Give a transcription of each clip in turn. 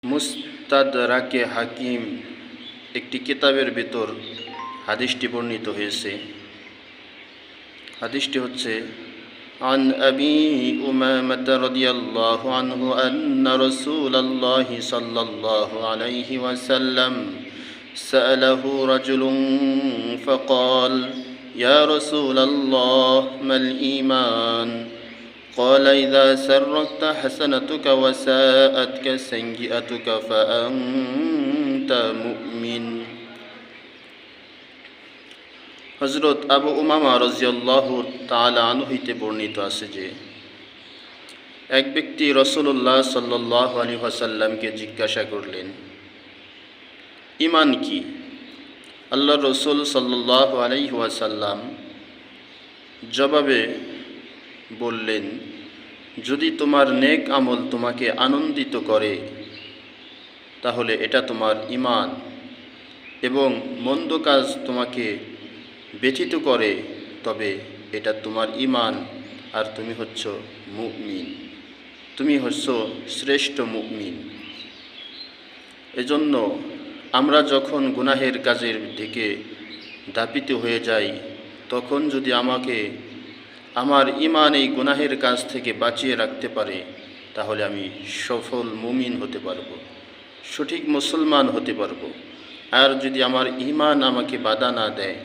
মুস্তাদরাকে হাকিম একটি কিতাবের ভিতর হাদিসটি বর্ণিত হয়েছে। হাদিসটি হচ্ছে عن أبي أمامة رضي الله عنه أن رسول الله صلى الله عليه وسلم سأله رجل فقال يا رسول الله ما الإيمان قال إذا سرت حسنتك وساءتك سيئتك فأنت مؤمن। হযরত আবু উমামা রাদিয়াল্লাহু তাআলা আনহু হইতে বর্ণিত আছে যে এক ব্যক্তি রাসূলুল্লাহ সাল্লাল্লাহু আলাইহি ওয়াসাল্লামকে জিজ্ঞাসা করলেন, ঈমান কি? আল্লাহর রাসূল সাল্লাল্লাহু আলাইহি ওয়াসাল্লাম জবাবে বললেন, যদি তোমার নেক আমল তোমাকে আনন্দিত করে তাহলে এটা তোমার ঈমান, এবং মন্দ কাজ তোমাকে ব্যথিত করে তবে এটা তোমার ঈমান, আর তুমি হচ্ছ মুমিন, তুমি হচ্ছ শ্রেষ্ঠ মুমিন। এজন্য আমরা যখন গুনাহের কাজের দিকে ধাপিত হয়ে যাই তখন যদি আমাকে আমার ঈমান এই গুনাহের কাজ থেকে বাঁচিয়ে রাখতে পারে তাহলে আমি সফল মুমিন হতে পারব, সঠিক মুসলমান হতে পারব। আর যদি আমার ঈমান আমাকে বাধা না দেয়,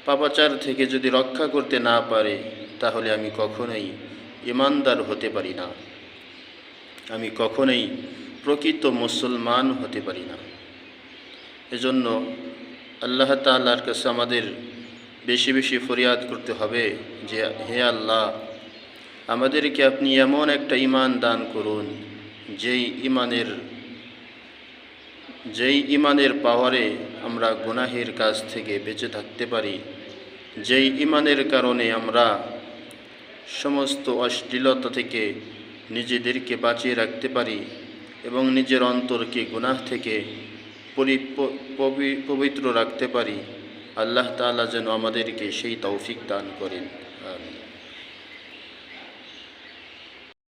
পাপাচার থেকে যদি রক্ষা করতে না পারে, তাহলে আমি কখনোই ঈমানদার হতে পারি না, আমি কখনোই প্রকৃত মুসলমান হতে পারি না। এজন্য আল্লাহ তাআলার কাছে আমাদের বেশি বেশি ফরিয়াদ করতে হবে যে হে আল্লাহ, আমাদেরকে আপনি এমন একটা ঈমান দান করুন যেই ঈমানের পাওয়ারে আমরা গুনাহের কাজ থেকে বেঁচে থাকতে পারি, যেই ঈমানের কারণে আমরা সমস্ত অশ্লীলতা থেকে নিজেদেরকে বাঁচিয়ে রাখতে পারি এবং নিজের অন্তরকে গুনাহ থেকে পবিত্র রাখতে পারি। আল্লাহ তাআলা যেন আমাদেরকে সেই তৌফিক দান করেন।